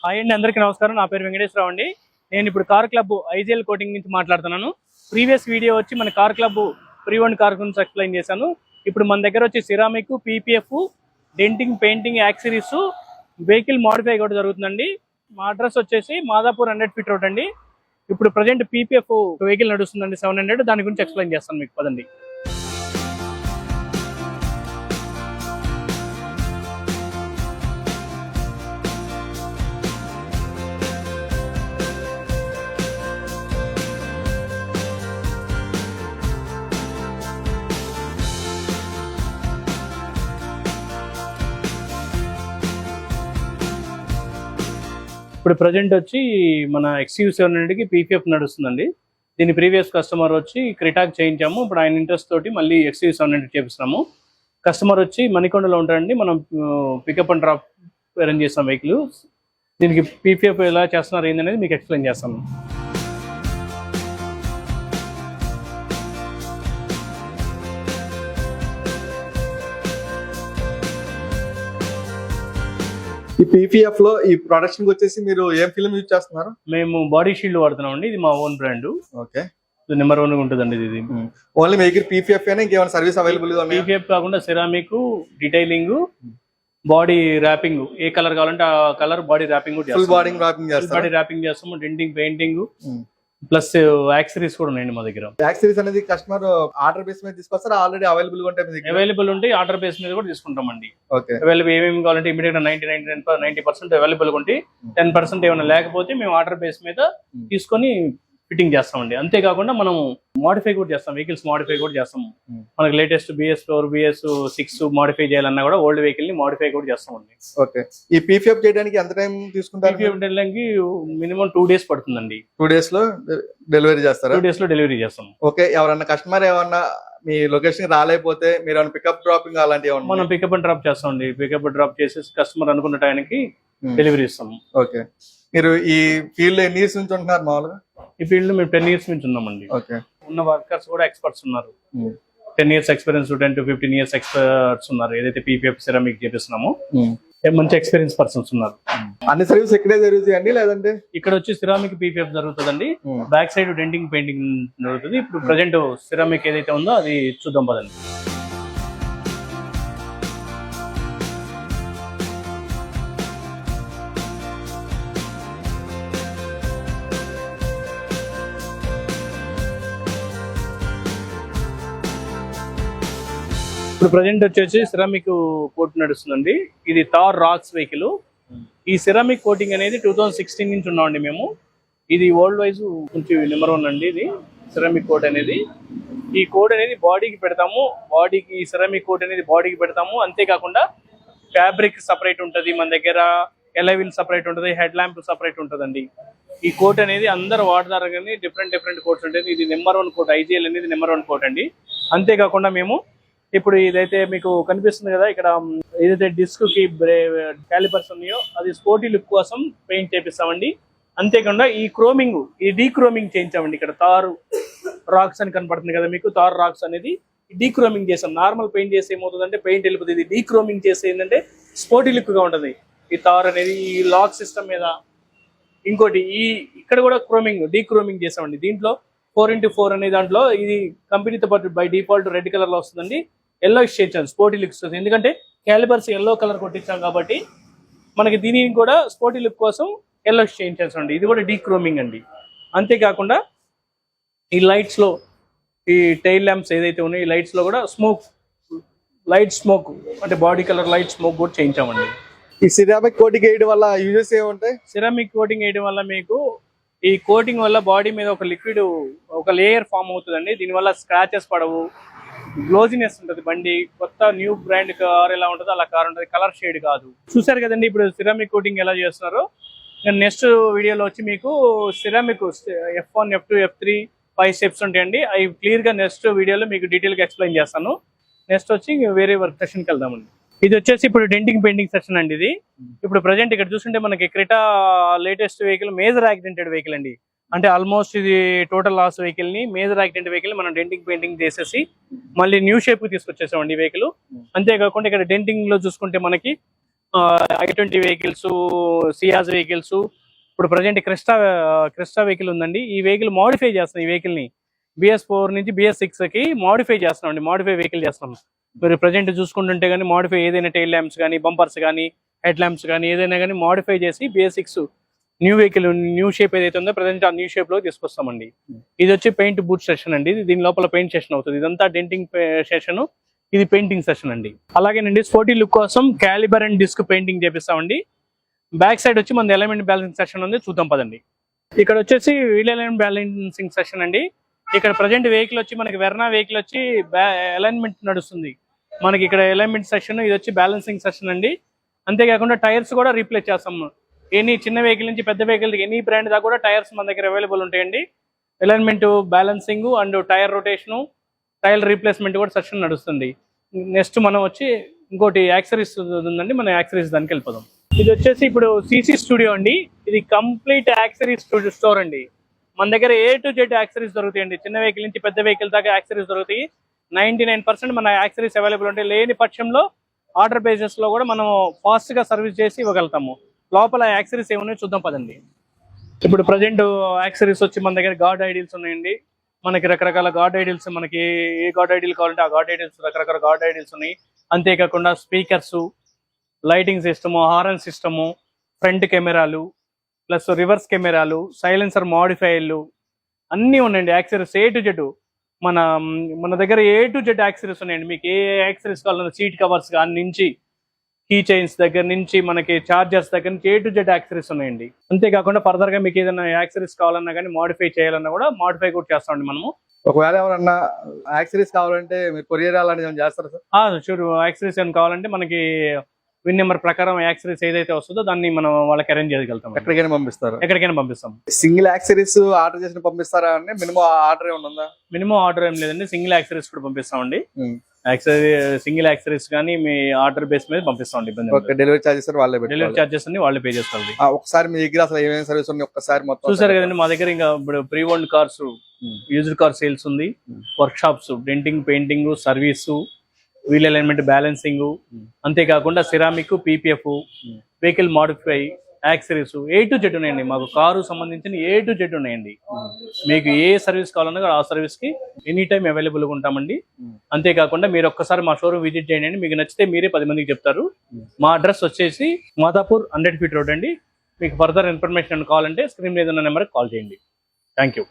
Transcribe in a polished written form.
Hi అండి, అందరికీ నమస్కారం. నా పేరు వెంకటేశ్వరరావు అండి. నేను ఇప్పుడు కార్ క్లబ్ ఐజీఎల్ కోటింగ్ నుంచి మాట్లాడుతున్నాను. ప్రీవియస్ వీడియో వచ్చి మన car club pre owned car గురించి ఎక్స్ప్లెయిన్ చేశాను. ఇప్పుడు మన దగ్గర వచ్చి ceramic, PPF, denting, painting, accessories, vehicle modify కూడా జరుగుతుందండి. మా అడ్రస్ వచ్చేసి మాదాపూర్ 100 ఫీట్ రోడ్ అండి. ఇప్పుడు ప్రజెంట్ పీపీఎఫ్ వెహికల్ నడుస్తుందండి 700. దాని గురించి ఎక్స్ప్లెయిన్ చేస్తాను మీకు, పదండి. ఇప్పుడు ప్రజెంట్ వచ్చి మన XUV 700కి పీపీఎఫ్ నడుస్తుందండి. దీని ప్రీవియస్ కస్టమర్ వచ్చి క్రిటాక్ చేయించాము. ఇప్పుడు ఆయన ఇంట్రెస్ట్ తోటి మళ్ళీ XUV 700 చేపిస్తున్నాము. కస్టమర్ వచ్చి మణికొండలో ఉంటారండి. మనం పికప్ అండ్ డ్రాప్ అరేంజ్ చేస్తాం వెహికల్. దీనికి పీపీఎఫ్ ఎలా చేస్తున్నారు ఏందనేది మీకు ఎక్స్ప్లెయిన్ చేస్తాము. ఈ పీపీఎఫ్ లో ఈ ప్రొడక్షన్ వచ్చేసి మీరు ఏం ఫిల్మ్ యూజ్ చేస్తున్నారు? మేము బాడీ షీల్డ్ వాడుతున్నాం అండి. ఇది మా ఓన్ బ్రాండ్. ఓకే, నెంబర్ 1 ఉంటుందండి ఇది. ఓన్లీ మీకు పీపీఎఫ్ అయినా ఇంకేమైనా సర్వీస్ అవైలబుల్ గా? పీపీఎఫ్ కాకుండా సెరామిక్, డీటైలింగ్, బాడీ ర్యాపింగ్, ఏ కలర్ కావాలంటే ఆ కలర్ బాడీ ర్యాపింగ్ కూడా ఫుల్ బాడీ ర్యాపింగ్ చేస్తాం. బాడీ ర్యాపింగ్ చేస్తాము. డెంటింగ్, పెయింటింగ్ ప్లస్ యాక్సరీస్ కూడా ఉన్నాయండి మా దగ్గర. యాక్సరీస్ అనేది కస్టమర్ ఆర్డర్ బేస్ మీద తీసుకొస్తారా? ఆల్రెడీ అవైలబుల్ గా ఉంటాయి? అవైలబుల్ ఉంటే ఆర్డర్ బేస్ మీద కూడా తీసుకుంటామండి. ఓకే, అవైలబుల్ ఏమేమి కావాలంటే ఇమీడియట్ గా 90% అవైలబుల్ ఉంటే 10% ఏమైనా లేకపోతే మేము ఆర్డర్ బేస్ మీద తీసుకొని ఫిట్టింగ్ చేస్తామండి. అంతేకాకుండా మనం మాడిఫై కూడా చేస్తాం. వెహికల్స్ మాడిఫై కూడా చేస్తాము. మనకి లేటెస్ట్ BS4, BS6 మాడిఫై చేయాలన్నా కూడా ఓల్డ్ వెహికల్ ని మాడిఫై కూడా చేస్తామండి. ఓకే, ఈ పీపీఎఫ్ చేయడానికి ఎంత టైం తీసుకుంటారు? పీపీఎఫ్ చేయడానికి మినిమం 2 days పడుతుందండి. 2 days లో డెలివరీ చేస్తారా? 2 days లో డెలివరీ చేస్తాం. ఓకే, ఎవరన్నా కస్టమర్ ఏమన్నా మీ లొకేషన్ రాలేకపోతే మీరు ఏమైనా పికప్ డ్రాపింగ్ అలాంటివి ఏమన్నా? మనం పికప్ అండ్ డ్రాప్ చేస్తామండి. పికప్ డ్రాప్ చేసేసి కస్టమర్ అనుకున్న టైంకి డెలివరీ ఇస్తాము. ఓకే, మీరు ఈ ఫీల్డ్ ఎన్ని ఇయర్స్ నుంచి ఉంటున్నారు మామూలుగా? ఈ ఫీల్డ్ మేము 10 years నుంచి ఉన్నామండి. ఓకే, ఉన్న వర్కర్స్ కూడా ఎక్స్పర్ట్స్ ఉన్నారు. 10 years experience, 10 to 15 years experts ఉన్నారు. ఏదైతే పీపీఎఫ్ సెరామిక్ చేపిస్తున్నామో మంచి ఎక్స్పీరియన్స్ పర్సన్స్ ఉన్నారు. అన్ని సర్వీస్ ఇక్కడే జరుగుతాయండి లేదంటే? ఇక్కడ వచ్చి సిరామిక్ పీపీఎఫ్ జరుగుతుందండి. బ్యాక్ సైడ్ డెంటింగ్, పెయింటింగ్ జరుగుతుంది. ఇప్పుడు ప్రజెంట్ సిరామిక్ ఏదైతే ఉందో అది చూద్దాం పదండి. ఇప్పుడు ప్రజెంట్ వచ్చేసి సిరామిక్ కోట్ నడుస్తుందండి. ఇది థార్ రాక్స్ వెహికల్. ఈ సిరామిక్ కోటింగ్ అనేది 2016 నుంచి ఉన్నామండి మేము. ఇది వరల్డ్ వైజ్ కొంచెం నెంబర్ 1 అండి. ఇది సిరామిక్ కోట్ అనేది, ఈ కోట్ అనేది బాడీకి పెడతాము. బాడీకి సిరామిక్ కోట్ అనేది బాడీకి పెడతాము. అంతేకాకుండా ఫ్యాబ్రిక్ సపరేట్ ఉంటుంది మన దగ్గర, ఎలవిల్ సపరేట్ ఉంటుంది, హెడ్ ల్యాంప్ సపరేట్ ఉంటుందండి. ఈ కోట్ అనేది అందరు వాడతారు కానీ డిఫరెంట్ కోట్స్ ఉంటుంది. ఇది నెంబర్ 1 కోట్. ఐజీఎల్ అనేది నెంబర్ 1 కోట్ అండి. అంతేకాకుండా మేము ఇప్పుడు ఇదైతే మీకు కనిపిస్తుంది కదా, ఇక్కడ ఏదైతే డిస్క్ కి క్యాలిపర్స్ ఉన్నాయో అది స్పోర్టీ లుక్ కోసం పెయింట్ చేపిస్తామండి. అంతేకాకుండా ఈ క్రోమింగ్, ఈ డీక్రోమింగ్ చేయించామండి. ఇక్కడ తార్ రాక్స్ అని కనపడుతుంది కదా మీకు, తార్ రాక్స్ అనేది డీక్రోమింగ్ చేసాం. నార్మల్ పెయింట్ చేసి ఏమవుతుందంటే పెయింట్ వెళ్ళిపోతుంది. ఇది డీక్రోమింగ్ చేస్తే ఏంటంటే స్పోర్టీ లుక్ గా ఉంటుంది ఈ తార్ అనేది. ఈ లాక్ సిస్టమ్ మీద ఇంకోటి ఇక్కడ కూడా క్రోమింగ్, డీక్రోమింగ్ చేసామండి. దీంట్లో 4x4 అనే దాంట్లో ఇది కంపెనీతో పాటు బై డిఫాల్ట్ రెడ్ కలర్ లో వస్తుందండి. ఎల్లో చేయించాను, స్పోర్టీ లుక్ వస్తుంది. ఎందుకంటే క్యాలిపర్స్ ఎల్లో కలర్ కొట్టించాం కాబట్టి మనకి దీనిని కూడా స్పోర్టీ లుక్ కోసం ఎల్లో చేయించాల్సి. ఇది కూడా డీక్రోమింగ్ అండి. అంతేకాకుండా ఈ లైట్స్ లో, ఈ టైల్ ల్యాంప్స్ ఏదైతే ఉన్నాయో ఈ లైట్స్ లో కూడా లైట్ స్మోక్ అంటే బాడీ కలర్ లైట్ స్మోక్ కూడా చేయించామండి. ఈ సిరామిక్ కోటింగ్ వేయడం వల్ల యూజెస్ ఏముంటాయి? సిరామిక్ కోటింగ్ వేయడం వల్ల మీకు ఈ కోటింగ్ వల్ల బాడీ మీద ఒక లిక్విడ్, ఒక లేయర్ ఫామ్ అవుతుందండి. దీనివల్ల స్క్రాచెస్ పడవు, గ్లోజినెస్ ఉంటుంది. బండి కొత్త న్యూ బ్రాండ్ కార్ ఎలా ఉంటుందో అలా కార్ ఉంటుంది. కలర్ షేడ్ కాదు. చూసారు కదండి ఇప్పుడు సిరామిక్ కోటింగ్ ఎలా చేస్తున్నారో. నేను నెక్స్ట్ వీడియోలో వచ్చి మీకు ceramic F1, F2, F3 5 steps ఉంటాయండి. అవి క్లియర్ గా నెక్స్ట్ వీడియోలో మీకు డీటెయిల్ గా ఎక్స్ప్లెయిన్ చేస్తాను. నెక్స్ట్ వచ్చి వేరే వర్క్ సెషన్కి వెళ్దామండి. ఇది వచ్చేసి ఇప్పుడు డెంటింగ్, పెయింటింగ్ సెక్షన్ అండి. ఇది ఇప్పుడు ప్రజెంట్ ఇక్కడ చూస్తుంటే మనకి Creta latest vehicle, major యాక్సిడెంటెడ్ vehicle అండి. అంటే ఆల్మోస్ట్ ఇది టోటల్ లాస్ వెహికల్ ని, మేజర్ యాక్సిడెంట్ వెహికల్ మనం డెంటింగ్, పెయింటింగ్ చేసేసి మళ్ళీ న్యూ షేప్ కి తీసుకొచ్చేసామండి ఈ వెహికల్. అంతేకాకుండా ఇక్కడ డెంటింగ్ లో చూసుకుంటే మనకి i20 వెహికల్స్, సియాజ్ వెహికల్స్. ఇప్పుడు ప్రజెంట్ క్రిస్టా వెహికల్ ఉందండి. ఈ వెహికల్ మోడిఫై చేస్తాం. ఈ వెహికల్ ని BS4 నుంచి BS6 కి మోడిఫై చేస్తున్నాం అండి. మోడిఫై వెహికల్ చేస్తున్నాం. మీరు ప్రజెంట్ చూసుకుంటుంటే కానీ మోడిఫై ఏదైనా టైల్ ల్యాంప్స్ కానీ, బంపర్స్ కానీ, హెడ్ ల్యాంప్స్ కానీ ఏదైనా కానీ మోడిఫై చేసి BS6 new vehicle new shape ఏదైతే ఉందో ప్రజెంట్ ఆ న్యూ షేప్ లో తీసుకొస్తామండి. ఇది వచ్చి పెయింట్ బూట్ సెషన్ అండి. దీని లోపల పెయింట్ సెషన్ అవుతుంది. ఇదంతా డెంటింగ్ సెషన్, ఇది పెయింటింగ్ సెషన్ అండి. అలాగేనండి స్పోర్టీ లుక్ కోసం క్యాలిబర్ అండ్ డిస్క్ పెయింటింగ్ చేపిస్తామండి. బ్యాక్ సైడ్ వచ్చి మన ఎలైన్మెంట్ బ్యాలెన్సింగ్ సెషన్ ఉంది, చూద్దాం పదండి. ఇక్కడ వచ్చేసి వీల్ ఎలైన్మెంట్ బ్యాలెన్సింగ్ సెషన్ అండి. ఇక్కడ ప్రజెంట్ వెహికల్ వచ్చి మనకి వెర్నా వెహికల్ వచ్చి అలైన్మెంట్ నడుస్తుంది. మనకి ఇక్కడ అలైన్మెంట్ సెషన్, ఇది వచ్చి బ్యాలెన్సింగ్ సెషన్ అండి. అంతేకాకుండా టైర్స్ కూడా రీప్లేస్ చేస్తాము. ఎనీ చిన్న వెహికల్ నుంచి పెద్ద వెహికల్ ఎనీ బ్రాండ్ దాకా కూడా టైర్స్ మన దగ్గర అవైలబుల్ ఉంటాయండి. Alignment, balancing and tyre rotation, tyre replacement కూడా సెషన్ నడుస్తుంది. నెక్స్ట్ మనం వచ్చి ఇంకోటి యాక్సరీస్ ఉందండి. మన యాక్సరీస్ దానికి వెళ్ళిపోదాం. ఇది వచ్చేసి ఇప్పుడు CC స్టూడియో అండి. ఇది కంప్లీట్ యాక్సరీస్ స్టోర్ అండి. మన దగ్గర A to Z యాక్సరీస్ దొరుకుతాయండి. చిన్న వెహికల్ నుంచి పెద్ద వెహికల్ దాకా యాక్సరీస్ దొరుకుతాయి. 99% మన యాక్సరీస్ అవైలబుల్ ఉంటాయి. లేని పక్షంలో ఆర్డర్ బేసిస్ లో కూడా మనం ఫాస్ట్ గా సర్వీస్ చేసి ఇవ్వగలుగుతాము. లోపల యాక్సరీస్ ఏమున్నాయో చూద్దాం పదండి. ఇప్పుడు ప్రజెంట్ యాక్సరీస్ వచ్చి మన దగ్గర గార్డ్ ఐడిల్స్ ఉన్నాయండి. మనకి రకరకాల గార్డ్ ఐడిల్స్, మనకి ఏ గార్డ్ ఐడిల్ కావాలంటే ఆ గార్డ్ ఐడిల్స్, రకరకాల గార్డ్ ఐడిల్స్ ఉన్నాయి. అంతేకాకుండా speakers, lighting system, horn system, front కెమెరాలు, ప్లస్ రివర్స్ కెమెరాలు, సైలెన్సర్ మాడిఫైర్లు అన్నీ ఉన్నాయండి. యాక్సరీస్ A to Z మన దగ్గర A to Z యాక్సరీస్ ఉన్నాయండి. మీకు ఏ యాక్సరీస్ కావాలన్నా సీట్ కవర్స్ కానీ నుంచి కీ చైన్స్ దగ్గర నుంచి మనకి చార్జర్స్ దగ్గర నుంచి A to Z యాక్సరీస్ ఉన్నాయండి. అంతేకాకుండా ఫర్దర్ గా మీకు ఏదైనా యాక్సరీస్ కావాలన్నా కానీ మోడిఫై చేయాలన్నా కూడా మోడిఫై కూడా చేస్తామండి మనము. ఒకవేళ ఎవరన్నా యాక్సరీస్ కావాలంటే మీరు కొరియర్ అలాంటివి ఏమైనా చేస్తారా సార్? షూర్. యాక్సరీస్ ఏమైనా కావాలంటే మనకి విన్ నెంబర్ ప్రకారం యాక్సరీస్ ఏదైతే వస్తుందో దాన్ని మనం వాళ్ళకి అరేంజ్ చేయగలుగుతాం. ఎక్కడికైనా పంపిస్తారు? ఎక్కడికైనా పంపిస్తాం. సింగిల్ యాక్సరీస్ ఆర్డర్ చేసిన పంపిస్తారా అండి? మినిమం ఆర్డర్ ఏమైనా ఉందా? మినిమం ఆర్డర్ ఏం లేదండి. సింగిల్ యాక్సరీస్ కూడా పంపిస్తామండి. సింగిల్ యాక్సరీస్ కానీ మీ ఆర్డర్ బేస్ మీద పంపిస్తామండి. ఇబ్బంది. డెలివరీ చార్జెస్ డెలివరీ చార్జెస్ అన్ని వాళ్ళే పే చేసుకోవాలి. ఒకసారి మీ దగ్గర అసలు ఏమేమి సర్వీస్ ఉన్నాయి ఒక్కసారి మొత్తం చూసారు కదండి. మా దగ్గర ఇంకా ఇప్పుడు pre owned cars, used car sales ఉంది, work shops, denting, painting, service, wheel alignment, balancing, అంతేకాకుండా ceramic, PPF, vehicle modify, accessories A to Z ఉన్నాయండి. మాకు కారు సంబంధించిన A to Z ఉన్నాయండి. మీకు ఏ సర్వీస్ కావాలన్నా ఆ సర్వీస్ కి ఎనీ టైం అవైలబుల్ గా ఉంటామండి. అంతేకాకుండా మీరు ఒక్కసారి మా షోరూమ్ విజిట్ చేయండి. మీకు నచ్చితే మీరే 10 మందికి చెప్తారు. మా అడ్రస్ వచ్చేసి మాదాపూర్ 100 feet రోడ్ అండి. మీకు ఫర్దర్ ఇన్ఫర్మేషన్ కావాలంటే స్క్రీన్ మీద ఉన్న నెంబర్కి కాల్ చేయండి. Thank you.